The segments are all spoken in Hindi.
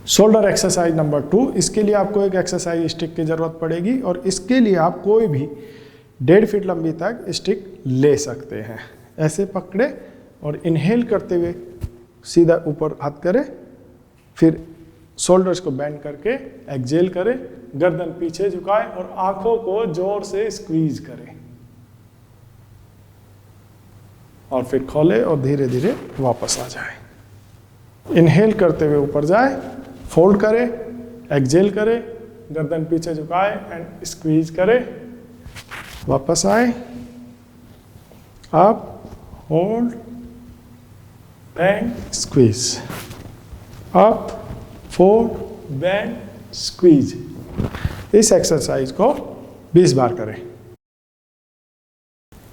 Shoulder exercise number 2। इसके लिए आपको एक एक्सरसाइज स्टिक की ज़रूरत पड़ेगी और इसके लिए आप कोई भी 1.5 फीट लंबी तक स्टिक ले सकते हैं। ऐसे पकड़े और इनहेल करते हुए सीधा ऊपर हाथ करें, फिर शोल्डर्स को बेंड करके एक्सहेल करें, गर्दन पीछे झुकाएं और आंखों को जोर से स्क्वीज करें और फिर खोलें और धीरे धीरे वापस आ जाएं। इनहेल करते हुए ऊपर जाए, फोल्ड करें, एक्सहेल करें, गर्दन पीछे झुकाएं एंड स्क्वीज करें, वापस आए, up, hold and squeeze, up, fold, bend, squeeze. इस एक्सरसाइज को 20 बार करें।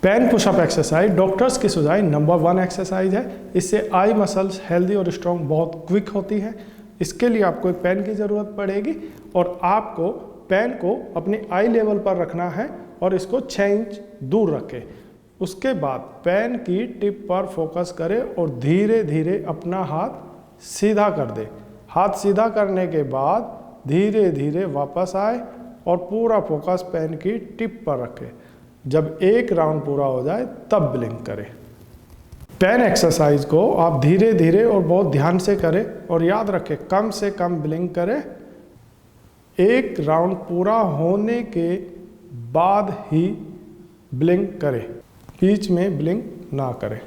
पेन पुशअप एक्सरसाइज डॉक्टर्स की सुझाई नंबर 1 एक्सरसाइज है। इससे आई मसल्स हेल्दी और स्ट्रॉन्ग बहुत क्विक होती है। इसके लिए आपको एक पेन की ज़रूरत पड़ेगी और आपको पेन को अपनी आई लेवल पर रखना है और इसको 6 इंच दूर रखें। उसके बाद पेन की टिप पर फोकस करें और धीरे धीरे अपना हाथ सीधा कर दें। हाथ सीधा करने के बाद धीरे धीरे वापस आए और पूरा फोकस पेन की टिप पर रखें। जब एक राउंड पूरा हो जाए तब ब्लिंक करें। पेन एक्सरसाइज को आप धीरे धीरे और बहुत ध्यान से करें और याद रखें कम से कम ब्लिंक करें। एक राउंड पूरा होने के बाद ही ब्लिंक करें, बीच में ब्लिंक ना करें।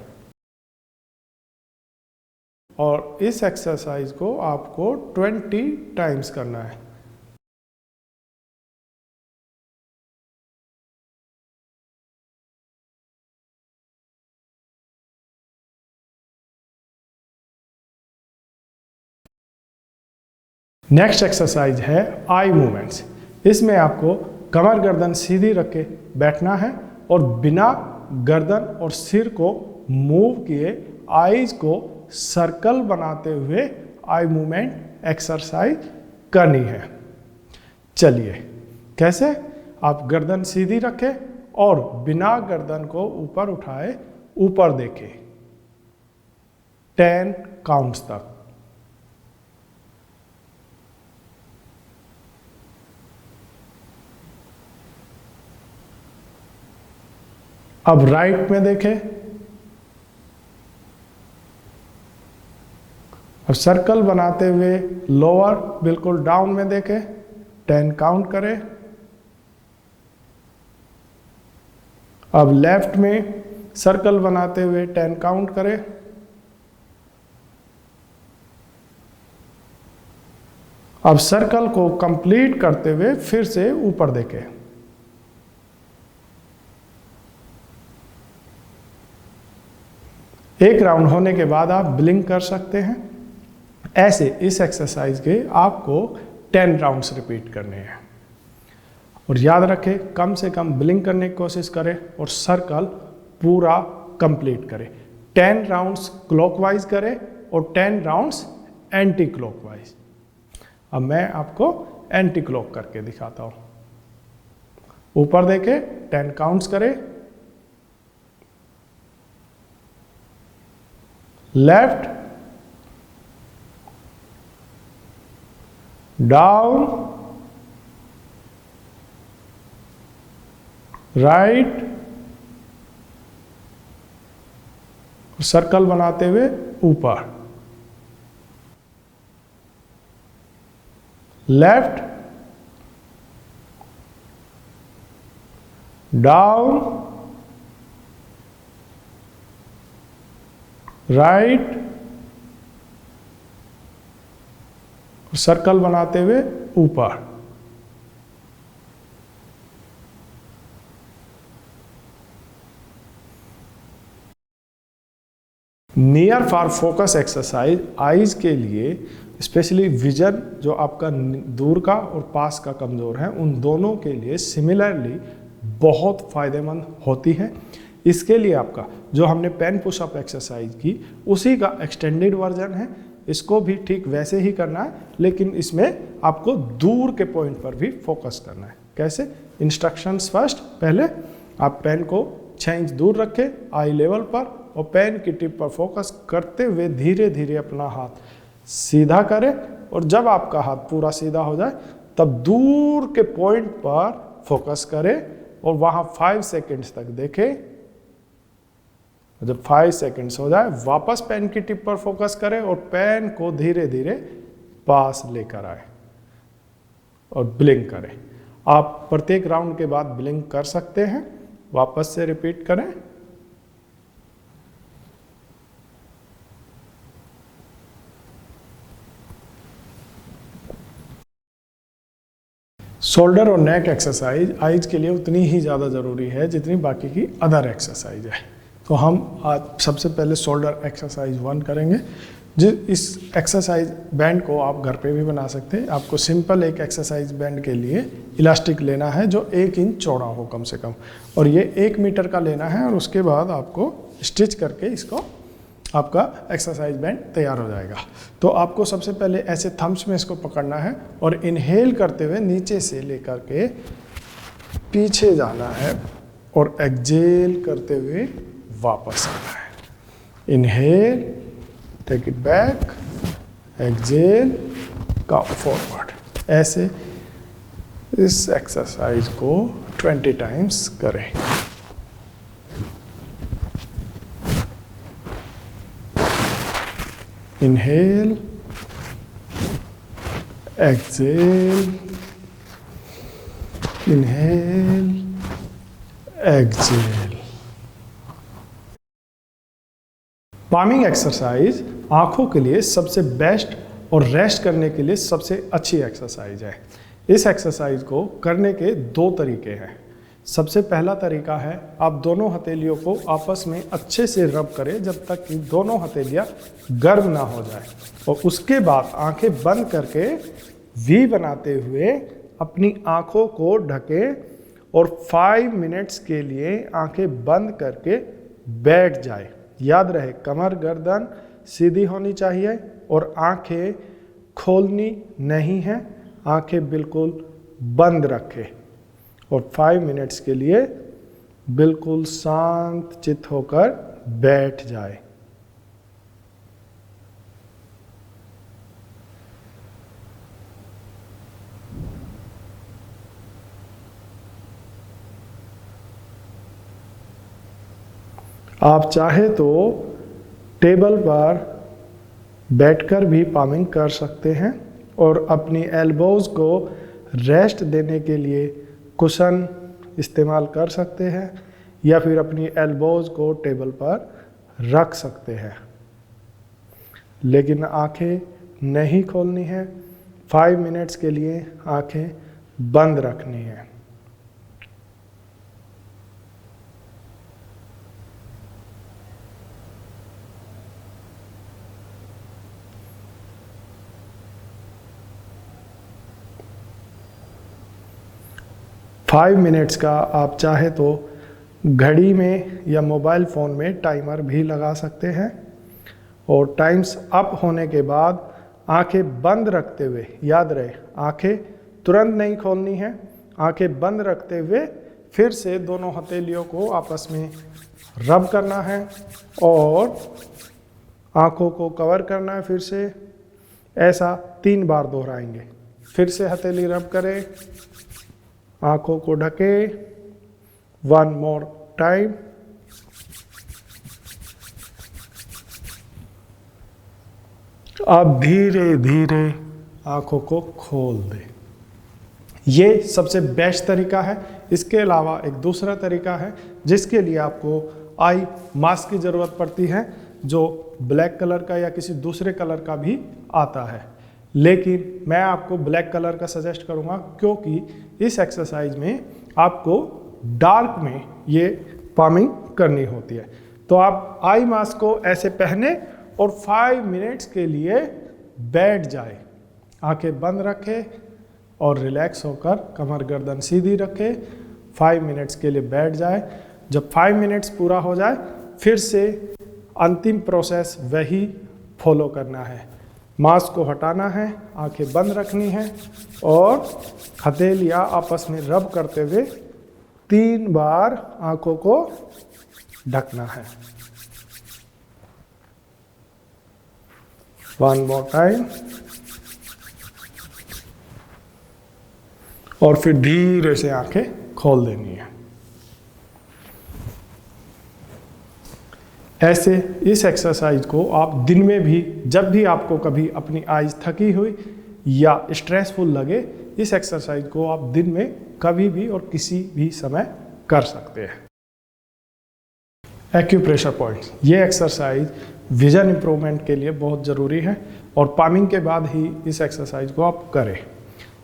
और इस एक्सरसाइज को आपको 20 टाइम्स करना है। नेक्स्ट एक्सरसाइज है आई मूवमेंट्स। इसमें आपको कमर गर्दन सीधी रख के बैठना है और बिना गर्दन और सिर को मूव किए आईज को सर्कल बनाते हुए आई मूवमेंट एक्सरसाइज करनी है। चलिए कैसे? आप गर्दन सीधी रखें और बिना गर्दन को ऊपर उठाए ऊपर देखें 10 काउंट्स तक। अब राइट में देखें। अब सर्कल बनाते हुए लोअर बिल्कुल डाउन में देखें, 10 काउंट करें। अब लेफ्ट में सर्कल बनाते हुए 10 काउंट करें। अब सर्कल को कंप्लीट करते हुए फिर से ऊपर देखें। एक राउंड होने के बाद आप ब्लिंक कर सकते हैं। ऐसे इस एक्सरसाइज के आपको 10 राउंड्स रिपीट करने हैं और याद रखें कम से कम ब्लिंक करने की कोशिश करें और सर्कल पूरा कंप्लीट करें। 10 राउंड्स क्लॉकवाइज करें और 10 राउंड्स एंटी क्लॉकवाइज। अब मैं आपको एंटी क्लॉक करके दिखाता हूं। ऊपर देखें, 10 काउंट्स करें। लेफ्ट, डाउन, राइट, सर्कल बनाते हुए ऊपर, लेफ्ट, डाउन, राइट, सर्कल बनाते हुए ऊपर। Near for focus exercise eyes के लिए स्पेशली विजन जो आपका दूर का और पास का कमजोर है उन दोनों के लिए सिमिलरली बहुत फायदेमंद होती है। इसके लिए आपका जो हमने पेन पुशअप एक्सरसाइज की उसी का एक्सटेंडेड वर्जन है। इसको भी ठीक वैसे ही करना है, लेकिन इसमें आपको दूर के पॉइंट पर भी फोकस करना है। कैसे? Instructions first. पहले आप पेन को 6 इंच दूर रखें आई लेवल पर और पेन की टिप पर फोकस करते हुए धीरे धीरे अपना हाथ सीधा करें और जब आपका हाथ पूरा सीधा हो जाए तब दूर के पॉइंट पर फोकस करें और वहां 5 सेकंड्स तक देखें। जब 5 सेकंड्स हो जाए वापस पेन की टिप पर फोकस करें और पेन को धीरे धीरे पास लेकर आए और ब्लिंक करें। आप प्रत्येक राउंड के बाद ब्लिंक कर सकते हैं। वापस से रिपीट करें। शोल्डर और नेक एक्सरसाइज आइज के लिए उतनी ही ज़्यादा ज़रूरी है जितनी बाकी की अदर एक्सरसाइज है। तो हम आज सबसे पहले शोल्डर एक्सरसाइज 1 करेंगे। इस एक्सरसाइज बैंड को आप घर पे भी बना सकते हैं। आपको सिंपल एक एक्सरसाइज बैंड के लिए इलास्टिक लेना है जो 1 इंच चौड़ा हो कम से कम, और ये 1 मीटर का लेना है, और उसके बाद आपको स्टिच करके इसको आपका एक्सरसाइज बैंड तैयार हो जाएगा। तो आपको सबसे पहले ऐसे थम्स में इसको पकड़ना है और इनहेल करते हुए नीचे से लेकर के पीछे जाना है और एक्सहेल करते हुए वापस आना है। Inhale, take it back, exhale, come forward. ऐसे इस एक्सरसाइज को 20 टाइम्स करें। Inhale, exhale, inhale, exhale। Palming exercise आंखों के लिए सबसे बेस्ट और रेस्ट करने के लिए सबसे अच्छी एक्सरसाइज है। इस एक्सरसाइज को करने के 2 तरीके हैं। सबसे पहला तरीका है आप दोनों हथेलियों को आपस में अच्छे से रब करें जब तक कि दोनों हथेलियां गर्म ना हो जाए, और उसके बाद आंखें बंद करके वी बनाते हुए अपनी आंखों को ढकें और 5 मिनट्स के लिए आंखें बंद करके बैठ जाए। याद रहे कमर गर्दन सीधी होनी चाहिए और आंखें खोलनी नहीं है। आंखें बिल्कुल बंद रखें और 5 मिनट्स के लिए बिल्कुल शांत चित्त होकर बैठ जाए। आप चाहे तो टेबल पर बैठकर भी पामिंग कर सकते हैं और अपनी एल्बोज को रेस्ट देने के लिए कुशन इस्तेमाल कर सकते हैं, या फिर अपनी एल्बोज को टेबल पर रख सकते हैं, लेकिन आंखें नहीं खोलनी है। 5 मिनट्स के लिए आंखें बंद रखनी है। फाइव मिनट्स का आप चाहे तो घड़ी में या मोबाइल फ़ोन में टाइमर भी लगा सकते हैं, और टाइम्स अप होने के बाद आंखें बंद रखते हुए, याद रहे आंखें तुरंत नहीं खोलनी है, आंखें बंद रखते हुए फिर से दोनों हथेलियों को आपस में रब करना है और आंखों को कवर करना है। फिर से ऐसा 3 बार दोहराएंगे। फिर से हथेली रब करें, आंखों को ढके, 1 मोर टाइम। अब धीरे धीरे आंखों को खोल दें। ये सबसे बेस्ट तरीका है। इसके अलावा एक दूसरा तरीका है जिसके लिए आपको आई मास्क की ज़रूरत पड़ती है, जो ब्लैक कलर का या किसी दूसरे कलर का भी आता है, लेकिन मैं आपको ब्लैक कलर का सजेस्ट करूंगा क्योंकि इस एक्सरसाइज में आपको डार्क में ये पामिंग करनी होती है। तो आप आई मास्क को ऐसे पहने और 5 मिनट्स के लिए बैठ जाए, आंखें बंद रखें और रिलैक्स होकर कमर गर्दन सीधी रखें। 5 मिनट्स के लिए बैठ जाए। जब 5 मिनट्स पूरा हो जाए फिर से अंतिम प्रोसेस वही फॉलो करना है। मास्क को हटाना है, आंखें बंद रखनी है और हथेलियां आपस में रब करते हुए 3 बार आंखों को ढकना है। 1 more time। और फिर धीरे से आंखें खोल देनी है। ऐसे इस एक्सरसाइज को आप दिन में भी, जब भी आपको कभी अपनी आईज थकी हुई या स्ट्रेसफुल लगे, इस एक्सरसाइज को आप दिन में कभी भी और किसी भी समय कर सकते हैं। एक्यूप्रेशर पॉइंट्स, ये एक्सरसाइज विजन इंप्रूवमेंट के लिए बहुत ज़रूरी है और पामिंग के बाद ही इस एक्सरसाइज को आप करें।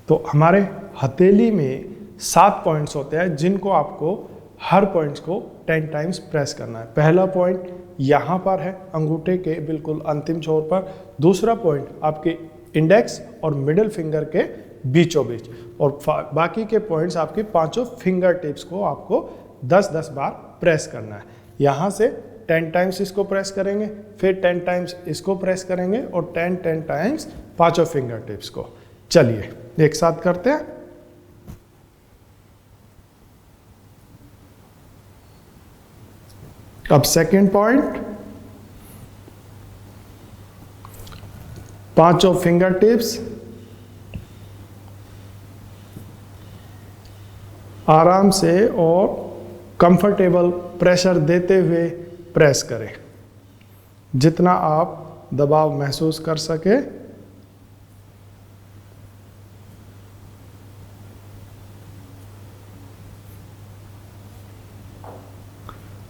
तो हमारे हथेली में 7 पॉइंट्स होते हैं जिनको आपको हर पॉइंट्स को 10 टाइम्स प्रेस करना है। पहला पॉइंट यहाँ पर है, अंगूठे के बिल्कुल अंतिम छोर पर। दूसरा पॉइंट आपके इंडेक्स और मिडिल फिंगर के बीचों बीच, और बाकी के पॉइंट्स आपकी 5 फिंगर टिप्स को आपको 10-10 बार प्रेस करना है। यहाँ से 10 टाइम्स इसको प्रेस करेंगे, फिर 10 टाइम्स इसको प्रेस करेंगे और 10 टाइम्स 5 फिंगर टिप्स को। चलिए एक साथ करते हैं। अब सेकेंड पॉइंट, 5 फिंगर टिप्स आराम से और कंफर्टेबल प्रेशर देते हुए प्रेस करें, जितना आप दबाव महसूस कर सके।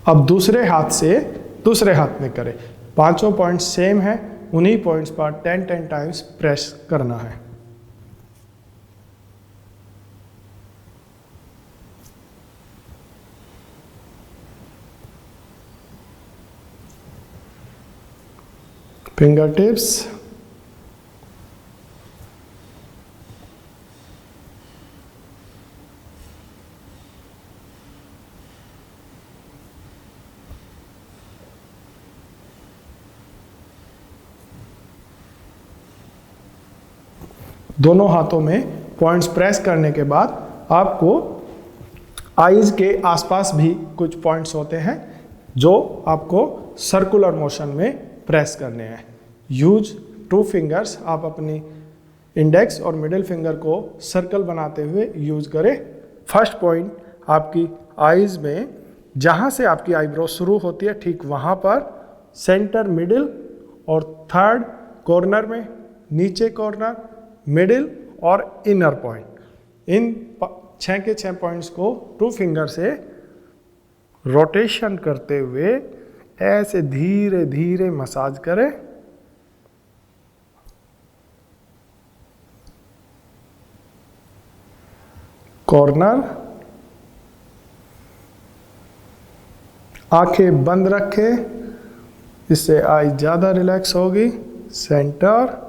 अब दूसरे हाथ में करें। 5 पॉइंट्स सेम है, उन्हीं पॉइंट्स पर 10 टाइम्स प्रेस करना है। फिंगर टिप्स दोनों हाथों में पॉइंट्स प्रेस करने के बाद आपको आईज के आसपास भी कुछ पॉइंट्स होते हैं जो आपको सर्कुलर मोशन में प्रेस करने हैं। यूज 2 फिंगर्स, आप अपनी इंडेक्स और मिडिल फिंगर को सर्कल बनाते हुए यूज करें। फर्स्ट पॉइंट आपकी आईज में, जहाँ से आपकी आईब्रो शुरू होती है ठीक वहाँ पर, सेंटर, मिडिल, और थर्ड कॉर्नर में, नीचे कॉर्नर, मिडिल और इनर पॉइंट। इन 6 के 6 पॉइंट्स को 2 फिंगर से रोटेशन करते हुए ऐसे धीरे धीरे मसाज करें। कॉर्नर, आंखें बंद रखें, इससे आई ज़्यादा रिलैक्स होगी। सेंटर,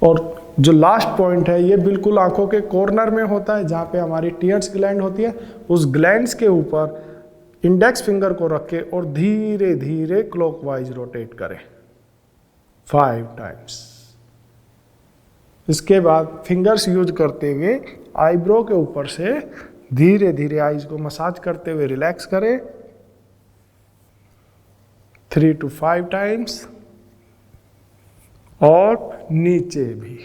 और जो लास्ट पॉइंट है ये बिल्कुल आंखों के कॉर्नर में होता है, जहाँ पे हमारी टीयर्स ग्लैंड होती है। उस ग्लैंड्स के ऊपर इंडेक्स फिंगर को रख के और धीरे धीरे क्लॉकवाइज रोटेट करें 5 टाइम्स। इसके बाद फिंगर्स यूज करते हुए आईब्रो के ऊपर से धीरे धीरे आईज को मसाज करते हुए रिलैक्स करें 3 to 5 टाइम्स, और नीचे भी।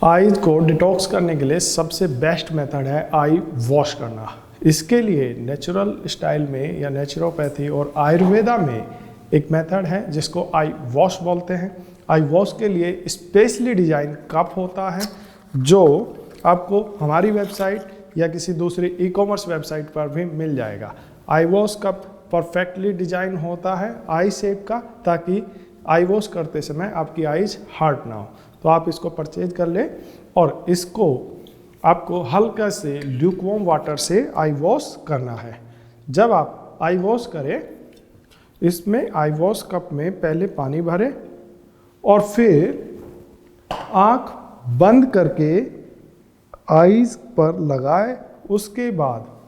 आईज को डिटॉक्स करने के लिए सबसे बेस्ट मेथड है आई वॉश करना। इसके लिए नेचुरल स्टाइल में या नेचुरोपैथी और आयुर्वेदा में एक मेथड है जिसको आई वॉश बोलते हैं। आई वॉश के लिए स्पेशली डिजाइन कप होता है जो आपको हमारी वेबसाइट या किसी दूसरी ई-कॉमर्स वेबसाइट पर भी मिल जाएगा। आई वॉश कप परफेक्टली डिजाइन होता है आई शेप का, ताकि आई वॉश करते समय आपकी आईज हार्ड ना हो। तो आप इसको परचेज कर लें और इसको आपको हल्का से ल्यूकवार्म वाटर से आई वॉश करना है। जब आप आई वॉश करें, इसमें आई वॉश कप में पहले पानी भरें और फिर आँख बंद करके आईज पर लगाए। उसके बाद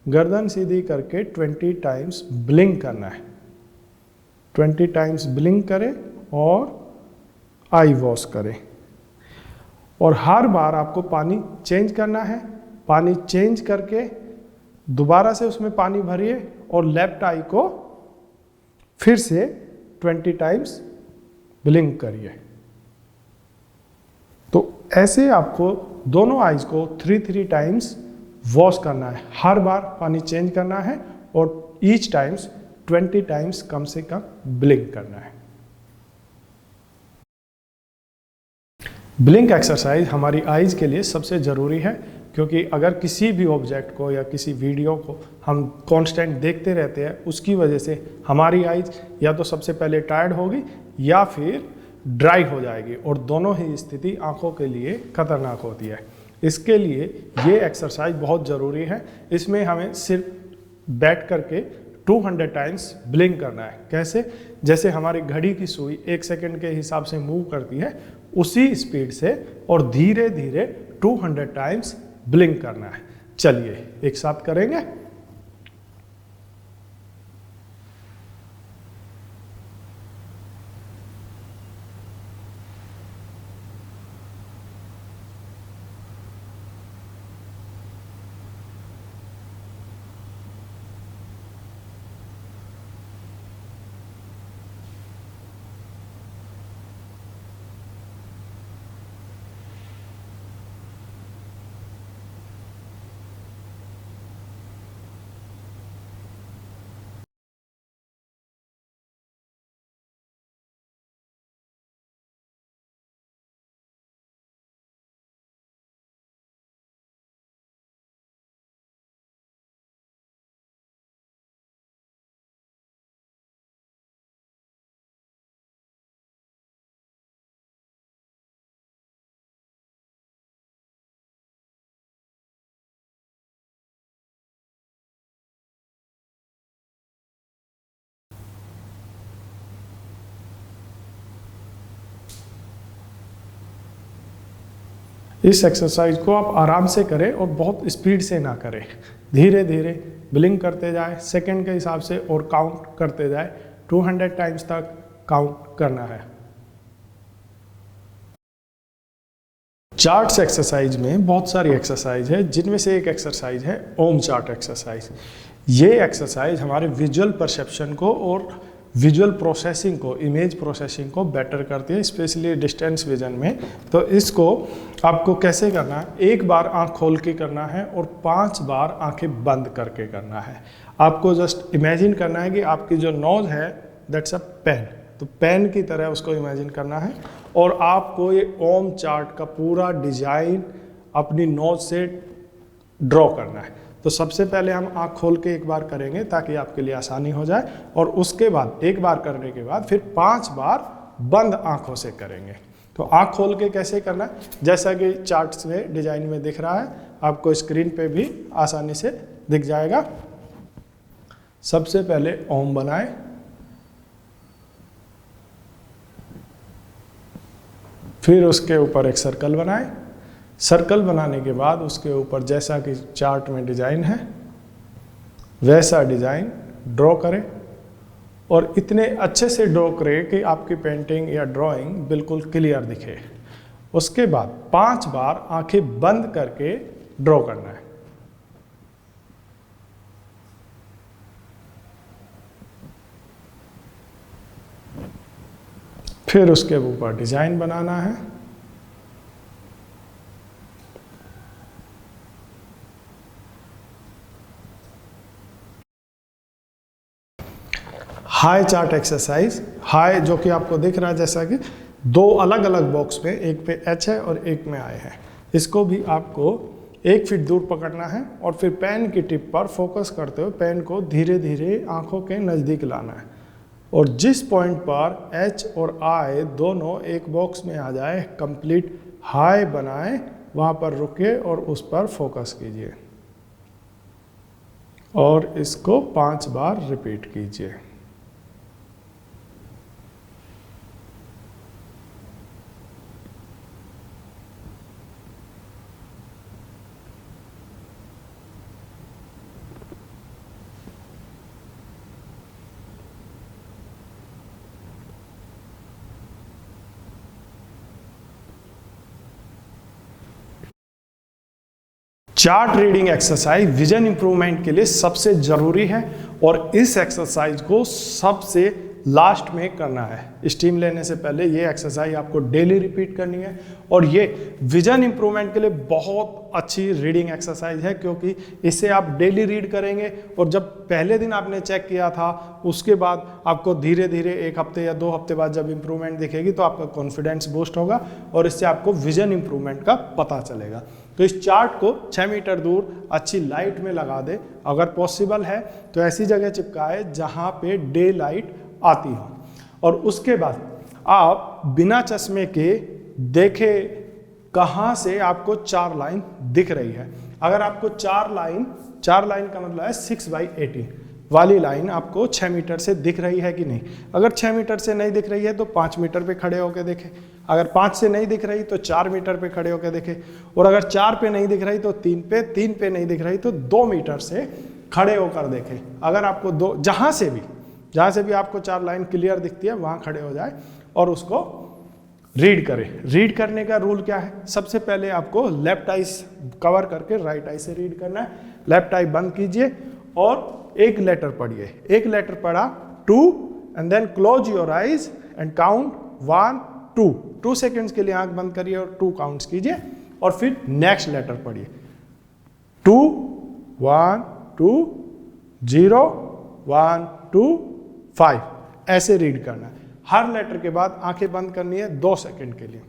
गर्दन सीधी करके 20 टाइम्स ब्लिंक करना है। 20 टाइम्स ब्लिंक करें और आई वॉश करें, और हर बार आपको पानी चेंज करना है। पानी चेंज करके दोबारा से उसमें पानी भरिए और लेफ्ट आई को फिर से 20 टाइम्स ब्लिंक करिए। तो ऐसे आपको दोनों आईज को 3 टाइम्स वॉश करना है, हर बार पानी चेंज करना है और ईच टाइम्स 20 टाइम्स कम से कम ब्लिंक करना है। ब्लिंक एक्सरसाइज हमारी आईज के लिए सबसे ज़रूरी है, क्योंकि अगर किसी भी ऑब्जेक्ट को या किसी वीडियो को हम कांस्टेंट देखते रहते हैं, उसकी वजह से हमारी आईज या तो सबसे पहले टायर्ड होगी या फिर ड्राई हो जाएगी, और दोनों ही स्थिति आंखों के लिए खतरनाक होती है। इसके लिए ये एक्सरसाइज बहुत ज़रूरी है। इसमें हमें सिर्फ बैठ करके 200 टाइम्स ब्लिंक करना है। कैसे? जैसे हमारी घड़ी की सुई 1 सेकंड के हिसाब से मूव करती है, उसी स्पीड से और धीरे धीरे 200 टाइम्स ब्लिंक करना है। चलिए एक साथ करेंगे। इस एक्सरसाइज को आप आराम से करें और बहुत स्पीड से ना करें। धीरे धीरे ब्लिंक करते जाए सेकंड के हिसाब से और काउंट करते जाए। 200 टाइम्स तक काउंट करना है। चार्ट्स एक्सरसाइज में बहुत सारी एक्सरसाइज है, जिनमें से एक एक्सरसाइज है ओम चार्ट एक्सरसाइज। ये एक्सरसाइज हमारे विजुअल परसेप्शन को और विजुअल प्रोसेसिंग को, इमेज प्रोसेसिंग को बेटर करती है, स्पेशली डिस्टेंस विजन में। तो इसको आपको कैसे करना है? एक बार आंख खोल के करना है और 5 बार आंखें बंद करके करना है। आपको जस्ट इमेजिन करना है कि आपकी जो नोज है दैट्स अ पेन, तो पेन की तरह उसको इमेजिन करना है और आपको ये ओम चार्ट का पूरा डिजाइन अपनी नोज से ड्रॉ करना है। तो सबसे पहले हम आँख खोल के एक बार करेंगे ताकि आपके लिए आसानी हो जाए, और उसके बाद एक बार करने के बाद फिर 5 बार बंद आँखों से करेंगे। तो आँख खोल के कैसे करना है? जैसा कि चार्ट्स में डिजाइन में दिख रहा है, आपको स्क्रीन पे भी आसानी से दिख जाएगा। सबसे पहले ओम बनाएं, फिर उसके ऊपर एक सर्कल बनाएं। सर्कल बनाने के बाद उसके ऊपर जैसा कि चार्ट में डिजाइन है वैसा डिजाइन ड्रॉ करें, और इतने अच्छे से ड्रॉ करें कि आपकी पेंटिंग या ड्राइंग बिल्कुल क्लियर दिखे। उसके बाद 5 बार आंखें बंद करके ड्रॉ करना है। फिर उसके ऊपर डिजाइन बनाना है। हाई चार्ट एक्सरसाइज, हाई जो कि आपको दिख रहा है, जैसा कि 2 अलग अलग बॉक्स में, एक पे एच है और एक में आई है। इसको भी आपको 1 फीट दूर पकड़ना है और फिर पेन की टिप पर फोकस करते हुए पेन को धीरे धीरे आंखों के नज़दीक लाना है, और जिस पॉइंट पर एच और आई दोनों एक बॉक्स में आ जाए, कंप्लीट हाई बनाएं, वहाँ पर रुकिए और उस पर फोकस कीजिए और इसको 5 बार रिपीट कीजिए। Chart reading exercise vision improvement के लिए सबसे ज़रूरी है, और इस एक्सरसाइज को सबसे लास्ट में करना है। स्टीम लेने से पहले ये एक्सरसाइज आपको डेली रिपीट करनी है और ये विजन इंप्रूवमेंट के लिए बहुत अच्छी रीडिंग एक्सरसाइज है, क्योंकि इससे आप डेली रीड करेंगे और जब पहले दिन आपने चेक किया था उसके बाद आपको धीरे धीरे 1 हफ्ते या 2 हफ्ते बाद जब इंप्रूवमेंट दिखेगी तो आपका कॉन्फिडेंस बूस्ट होगा और इससे आपको विजन इंप्रूवमेंट का पता चलेगा। तो इस चार्ट को 6 मीटर दूर अच्छी लाइट में लगा दे, अगर पॉसिबल है तो ऐसी जगह चिपकाए जहां पे डे लाइट आती हो, और उसके बाद आप बिना चश्मे के देखे कहां से आपको 4 लाइन दिख रही है। अगर आपको 4 लाइन का मतलब है 6/18 वाली लाइन आपको 6 मीटर से दिख रही है कि नहीं। अगर 6 मीटर से नहीं दिख रही है तो 5 मीटर पे खड़े होकर देखें, अगर 5 से नहीं दिख रही तो 4 मीटर पे खड़े होकर देखें, और अगर 4 पे नहीं दिख रही तो 3 पे नहीं दिख रही तो 2 मीटर से खड़े होकर देखें। अगर आपको जहां से भी आपको 4 लाइन क्लियर दिखती है वहां खड़े हो जाए और उसको रीड करें। रीड करने का रूल क्या है? सबसे पहले आपको लेफ्ट आई कवर करके राइट आई से रीड करना है। लेफ्ट आई बंद कीजिए और एक लेटर पढ़िए। एक लेटर पढ़ा 2 and then close your eyes and count 1 2 seconds के लिए आंख बंद करिए और 2 काउंट्स कीजिए और फिर नेक्स्ट लेटर पढ़िए 2 1 2 0 1 2 5, ऐसे रीड करना है। हर लेटर के बाद आंखें बंद करनी है 2 सेकेंड के लिए,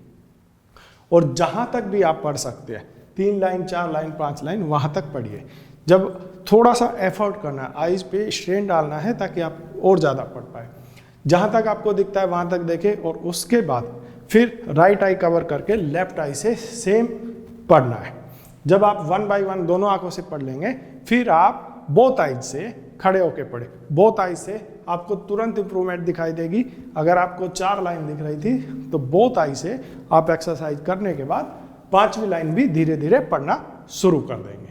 और जहां तक भी आप पढ़ सकते हैं 3 लाइन 4 लाइन 5 लाइन वहां तक पढ़िए। जब थोड़ा सा एफर्ट करना है, आईज पे स्ट्रेन डालना है ताकि आप और ज़्यादा पढ़ पाए। जहां तक आपको दिखता है वहां तक देखें और उसके बाद फिर राइट आई कवर करके लेफ्ट आई से सेम पढ़ना है। जब आप 1 बाय 1 दोनों आंखों से पढ़ लेंगे फिर आप बोथ आइज से खड़े होके पढ़े। बोथ आइज से आपको तुरंत इंप्रूवमेंट दिखाई देगी। अगर आपको 4 लाइन दिख रही थी तो बोथ आई से आप एक्सरसाइज करने के बाद 5वीं लाइन भी धीरे धीरे पढ़ना शुरू कर देंगे।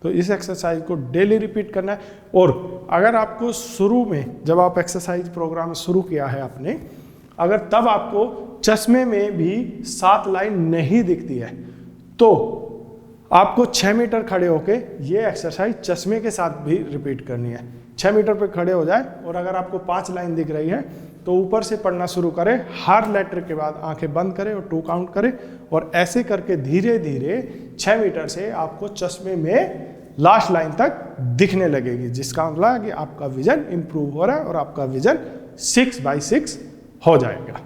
तो इस एक्सरसाइज को डेली रिपीट करना है। और अगर आपको शुरू में जब आप एक्सरसाइज प्रोग्राम शुरू किया है आपने, अगर तब आपको चश्मे में भी 7 लाइन नहीं दिखती है तो आपको 6 मीटर खड़े होके ये एक्सरसाइज चश्मे के साथ भी रिपीट करनी है। 6 मीटर पे खड़े हो जाए और अगर आपको 5 लाइन दिख रही है तो ऊपर से पढ़ना शुरू करें। हर लेटर के बाद आंखें बंद करें और 2 काउंट करें, और ऐसे करके धीरे धीरे 6 मीटर से आपको चश्मे में लास्ट लाइन तक दिखने लगेगी, जिसका मतलब है कि आपका विजन इंप्रूव हो रहा है और आपका विजन 6/6 हो जाएगा।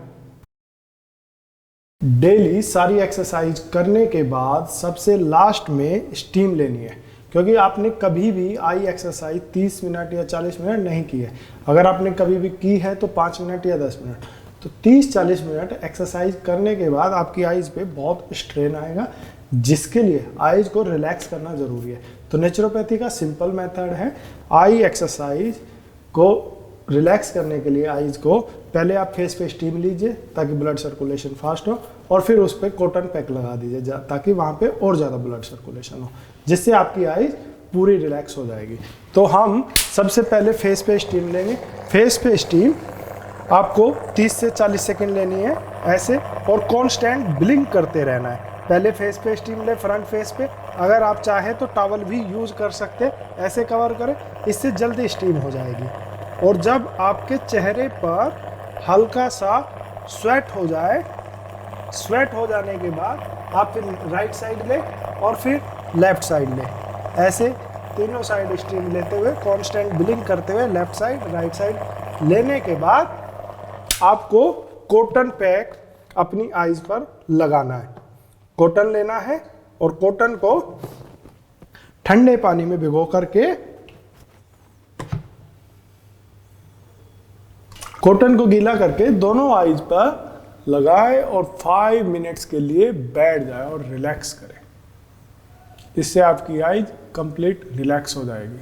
डेली सारी एक्सरसाइज करने के बाद सबसे लास्ट में स्टीम लेनी है, क्योंकि आपने कभी भी आई एक्सरसाइज 30 मिनट या 40 मिनट नहीं की है। अगर आपने कभी भी की है तो 5 मिनट या 10 मिनट, तो 30-40 मिनट एक्सरसाइज करने के बाद आपकी आईज पे बहुत स्ट्रेन आएगा, जिसके लिए आईज को रिलैक्स करना जरूरी है। तो नेचुरोपैथी का सिंपल मेथड है, आई एक्सरसाइज को रिलैक्स करने के लिए आईज को पहले आप फेस पे स्टीम लीजिए ताकि ब्लड सर्कुलेशन फास्ट हो, और फिर उस पर कॉटन पैक लगा दीजिए ताकि वहाँ पे और ज़्यादा ब्लड सर्कुलेशन हो, जिससे आपकी आईज पूरी रिलैक्स हो जाएगी। तो हम सबसे पहले फेस पे स्टीम लेंगे। फेस पे स्टीम आपको 30 से 40 सेकेंड लेनी है ऐसे, और कॉन्स्टेंट ब्लिंक करते रहना है। पहले फेस पे स्टीम ले, फ्रंट फेस पे। अगर आप चाहे तो टॉवल भी यूज कर सकते, ऐसे कवर करें, इससे जल्दी स्टीम हो जाएगी। और जब आपके चेहरे पर हल्का सा स्वेट हो जाए, स्वेट हो जाने के बाद आप फिर राइट साइड ले और फिर लेफ्ट साइड ले, ऐसे तीनों साइड स्टीम लेते हुए कांस्टेंट ब्लिंक करते हुए लेफ्ट साइड राइट साइड लेने के बाद आपको कॉटन पैक अपनी आईज पर लगाना है। कॉटन लेना है और कॉटन को ठंडे पानी में भिगो करके कॉटन को गीला करके दोनों आईज पर लगाए और 5 मिनट्स के लिए बैठ जाए और रिलैक्स करें। इससे आपकी आईज कंप्लीट रिलैक्स हो जाएगी।